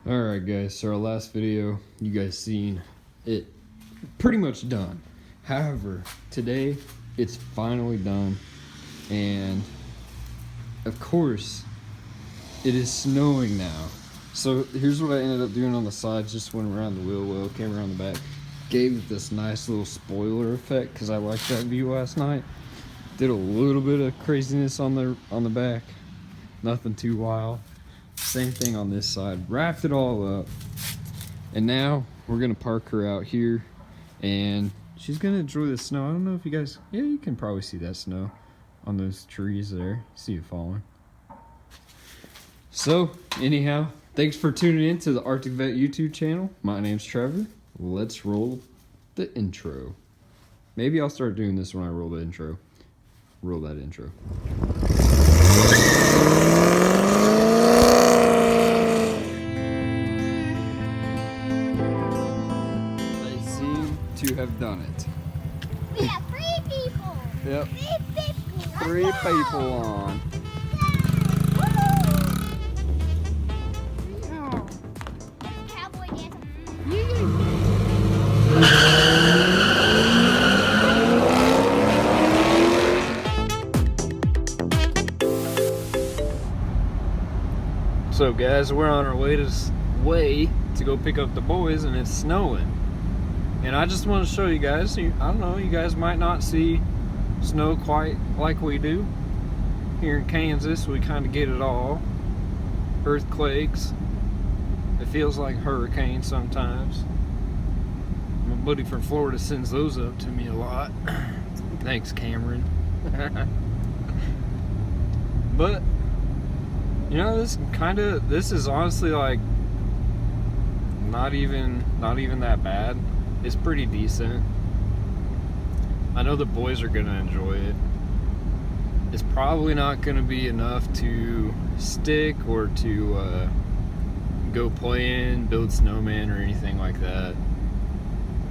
Alright guys, so our last video, you guys seen it pretty much done. However, today it's finally done, and of course it is snowing now. So here's what I ended up doing on the sides. Just went around the wheel well, came around the back, gave it this nice little spoiler effect because I liked that view last night. Did a little bit of craziness on the back, nothing too wild. Same thing on this side, wrapped it all up, and now we're gonna park her out here and she's gonna enjoy the snow. I don't know if you guys, yeah, you can probably see that snow on those trees there. See it falling. So anyhow, thanks for tuning in to the Arctic Vet YouTube channel. My name's Trevor. Let's roll the intro. Maybe I'll start doing this when I roll the intro. Roll that intro. To have done it. We have 3 people. Yep. 3 people. 3 people on. Cowboy dance. So guys, we're on our way to go pick up the boys, and it's snowing. And I just want to show you guys, I don't know, you guys might not see snow quite like we do. Here in Kansas, we kind of get it all. Earthquakes. It feels like hurricanes sometimes. My buddy from Florida sends those up to me a lot. Thanks, Cameron. But, you know, this is honestly like not even that bad. It's pretty decent. I know the boys are gonna enjoy it. It's probably not gonna be enough to stick or to go play in, build snowman or anything like that.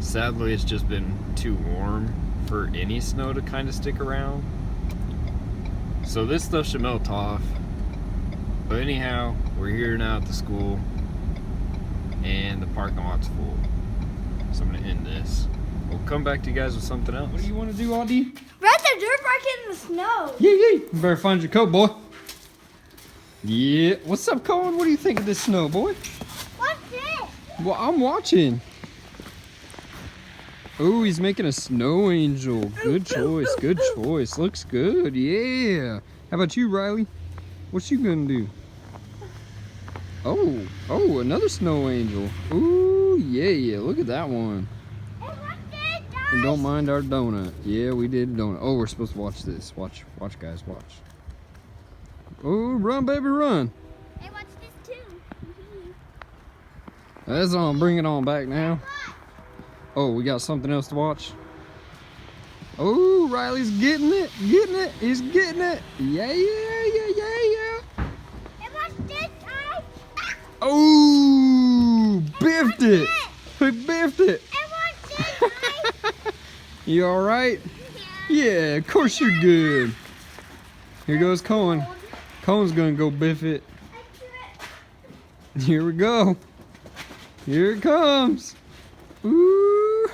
Sadly, it's just been too warm for any snow to kind of stick around. So this stuff should melt off. But anyhow, we're here now at the school and the parking lot's full. So I'm gonna end this. We'll come back to you guys with something else. What do you want to do, Audie? Ride the dirt bike in the snow. Yeah. You better find your coat, boy. Yeah. What's up, Colin? What do you think of this snow, boy? What's this? Well, I'm watching. Oh, he's making a snow angel. Good choice. Good choice. Looks good. Yeah. How about you, Riley? What you gonna do? Oh, another snow angel. Ooh, yeah. Look at that one. And don't mind our donut. Yeah, we did donut. Oh, we're supposed to watch this. Watch, guys, watch. Oh, run, baby, run. Hey, watch this too. That's on. Bring it on back now. Oh, we got something else to watch. Oh, Riley's getting it. He's getting it. Yeah. Hey, watch this, guys. Oh, biffed it. He biffed it. Hey, watch this, guys. You all right? Yeah, of course you're good. Here goes Cohen. Cohen's gonna go biff it. Here we go. Here it comes. Ooh.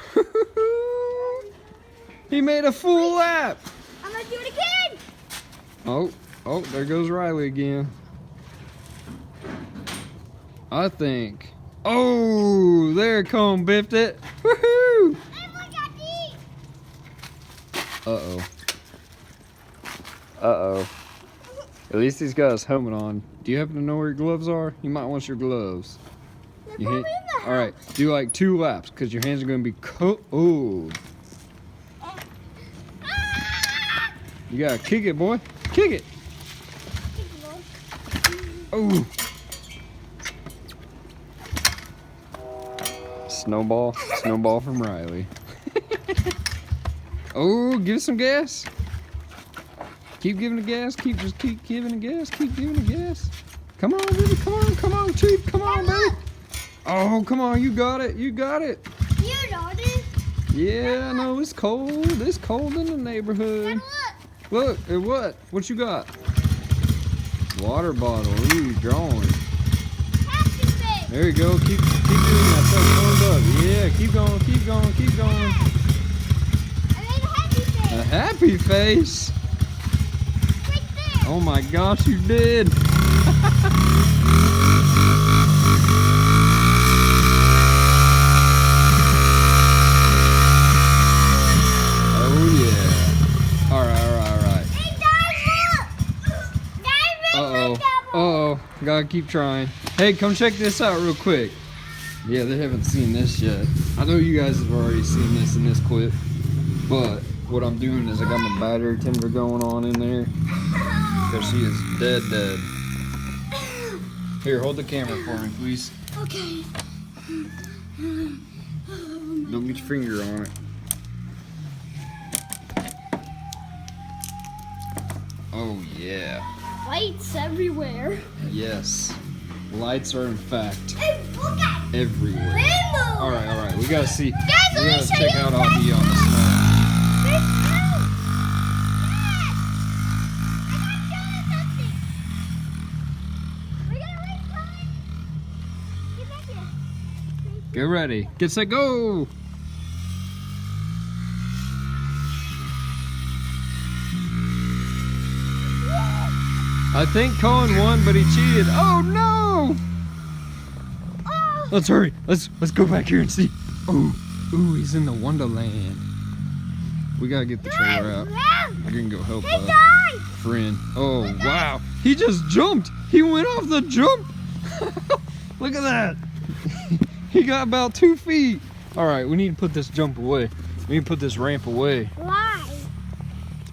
He made a full lap. I'm gonna do it again. Oh, there goes Riley again. I think. Oh, there Cohen biffed it. Woohoo! Hey, look at me. Uh-oh. At least he's got his helmet on. Do you happen to know where your gloves are? You might want your gloves. They're probably in the house. Alright, do like 2 laps because your hands are going to be cold. You got to kick it, boy. Kick it. Oh. Snowball from Riley. Oh, give it some gas. Keep giving it gas. Keep giving it gas. Keep giving it gas. Come on, baby. Come on, Chief. Come on, baby. Oh, come on. You got it. You know this. Yeah, I know. It's cold. It's cold in the neighborhood. Look, at what? What you got? Water bottle. Ooh, drawing. There you go. Keep doing that. So thumbs up. Yeah, keep going, keep going, keep going. I made a happy face. A happy face. Right there. Oh my gosh, you did. Oh yeah. Alright. Hey, Dad, Uh-oh. Gotta keep trying. Hey, come check this out real quick. Yeah, they haven't seen this yet. I know you guys have already seen this in this clip, but what I'm doing is I got my battery tender going on in there because she is dead. Here, hold the camera for me, please. Okay. Don't get your finger on it. Oh yeah. Lights everywhere. Yes. Lights are in fact Hey, look at everywhere. rainbow. Alright. We gotta see. Guys, We let me gotta show check you out that. all the on the snow. There's two. Dad, I gotta show you something. We're gonna wait, Colin. Get back here. Get ready. Get set, go! I think Cohen won, but he cheated. Oh no! Oh. Let's hurry. Let's go back here and see. Ooh, he's in the Wonderland. We gotta get the trailer out. We're gonna go help Hey, a Dad. friend. Oh wow! He just jumped. He went off the jump. Look at that. He got about 2 feet. All right, we need to put this jump away. We need to put this ramp away. Why?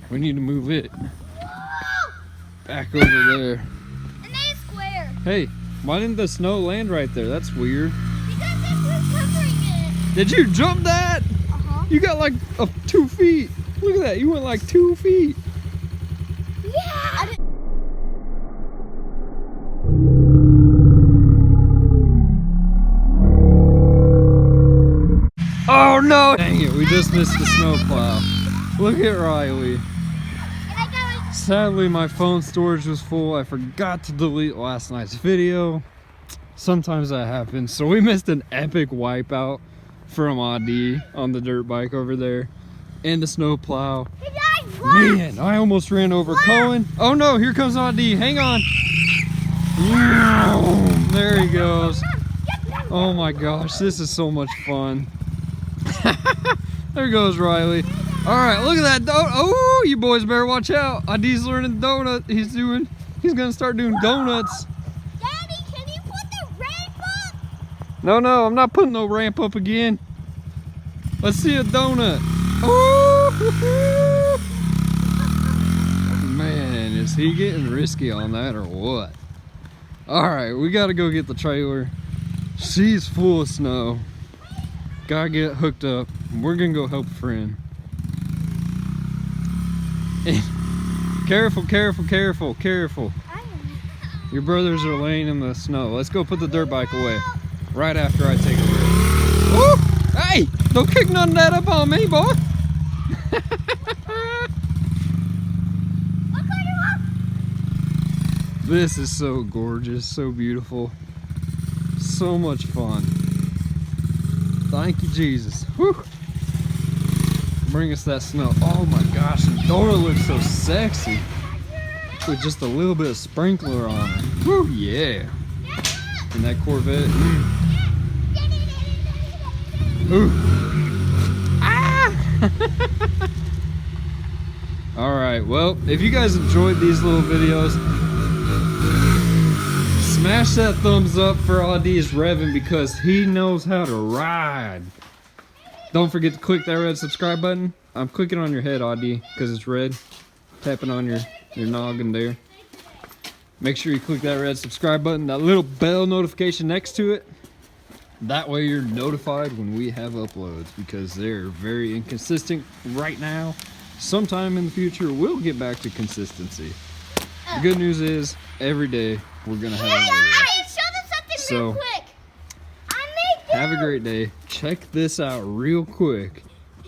We need to move it Whoa. back over there. And they square. Hey, why didn't the snow land right there? That's weird. Because this was covering it. Did you jump that? Uh-huh. You got like 2 feet. Look at that. You went like 2 feet. Yeah. Oh no! Dang it, we just missed the snowplow. Look at Riley. And I got like, Sadly, my phone storage was full. I forgot to delete last night's video. Sometimes that happens. So we missed an epic wipeout from AD on the dirt bike over there. And the snowplow. hey, Dad, look. Man, I almost ran over Cohen. Oh no, here comes AD. Hang on. There he goes. Oh my gosh, this is so much fun. There goes Riley. All right, look at that donut. Oh, you boys better watch out. AD's learning donut. He's gonna start doing donuts. Daddy, can you put the ramp up? No, I'm not putting no ramp up again. Let's see a donut. Oh, man, is he getting risky on that or what? All right, we gotta go get the trailer. She's full of snow. Gotta get hooked up. We're gonna go help a friend. Careful. Your brothers are laying in the snow. Let's go put the dirt bike away. Right after I take a rip. Woo! Hey! Don't kick none of that up on me, boy! This is so gorgeous, so beautiful. So much fun. Thank you, Jesus. Whew. Bring us that snow. Oh my gosh, and Dora looks so sexy. With just a little bit of sprinkler on her. Whew, yeah. And that Corvette. Ooh. Ah! Alright, well, if you guys enjoyed these little videos, smash that thumbs up for AD's revving because he knows how to ride. Don't forget to click that red subscribe button. I'm clicking on your head, AD, because it's red. Tapping on your noggin there. Make sure you click that red subscribe button, that little bell notification next to it. That way you're notified when we have uploads because they're very inconsistent right now. Sometime in the future, we'll get back to consistency. The good news is, every day, we're going to have a video. I show them something So, real quick. I made have a great day. Check this out real quick,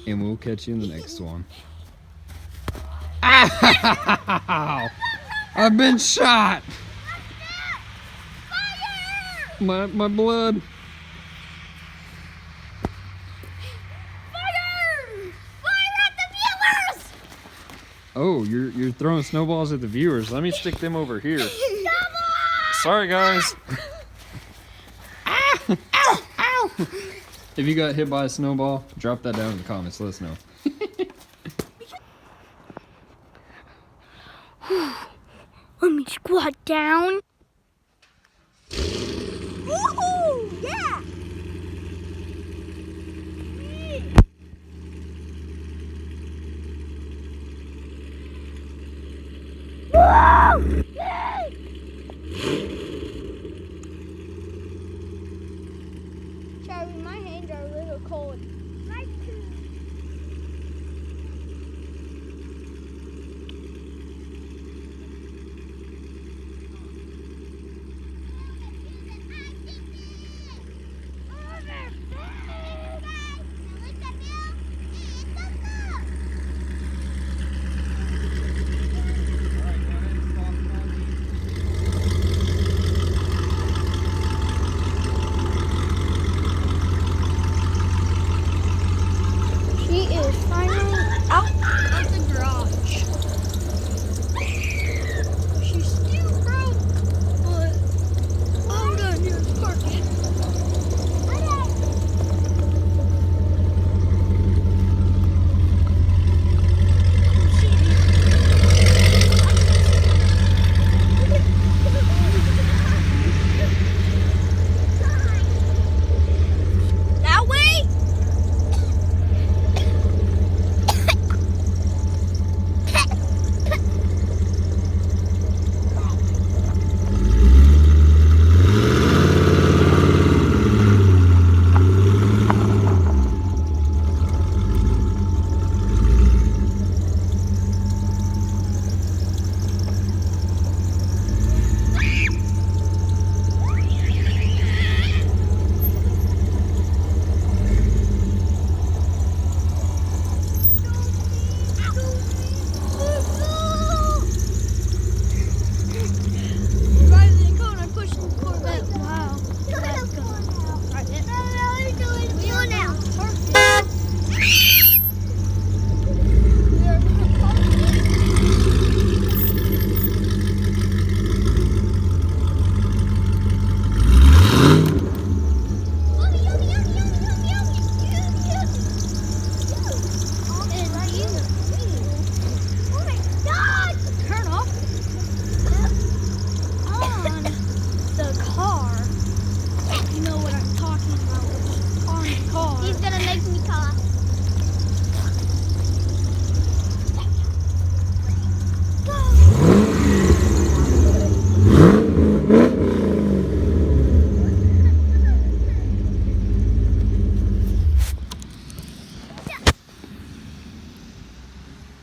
and we'll catch you in the next one. Ow! I've been shot! fire! My blood. Fire! Fire at the viewers! Oh, you're throwing snowballs at the viewers. Let me stick them over here. Come on! Sorry, guys. Ow! Ow! Ow! If you got hit by a snowball, drop that down in the comments. Let us know. Let me squat down. Woohoo! Yeah! Woo! Charlie, my hands are a little cold. Mine too. She is finally out of the garage. She's still broke, but all we gotta do is park it. That way?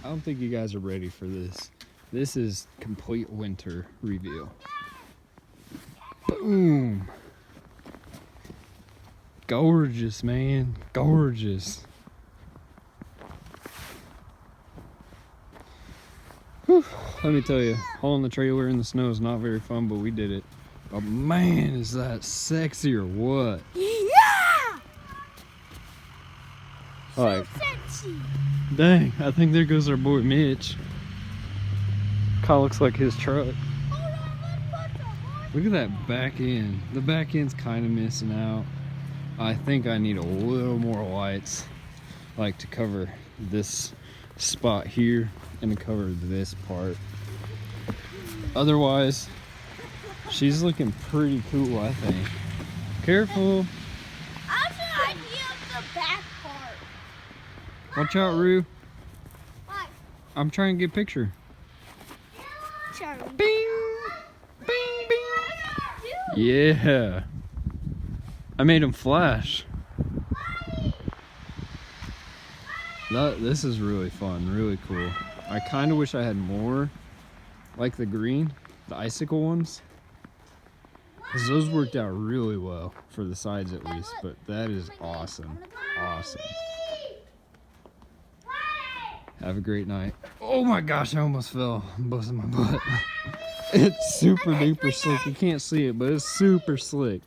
I don't think you guys are ready for this. This is complete winter reveal. Boom. Gorgeous, man. Gorgeous. Whew. Let me tell you, hauling the trailer in the snow is not very fun, but we did it. But man, is that sexy or what? Yeah! Like, Sexy. dang, I think there goes our boy Mitch. Kinda looks like his truck. Look at that back end. The back end's kind of missing out. I think I need a little more lights, like to cover this spot here and to cover this part. Otherwise, she's looking pretty cool, I think. Careful. I have an idea of the back part. Watch out, Rue. What? I'm trying to get a picture. Charlie. Bing! Bing, bing! Yeah. I made him flash. This is really fun, really cool. I kind of wish I had more, like the green, the icicle ones. Because those worked out really well, for the sides at least. But that is awesome. Awesome. Have a great night. Oh my gosh, I almost fell. I'm busting my butt. It's super duper slick. You can't see it, but it's super slick.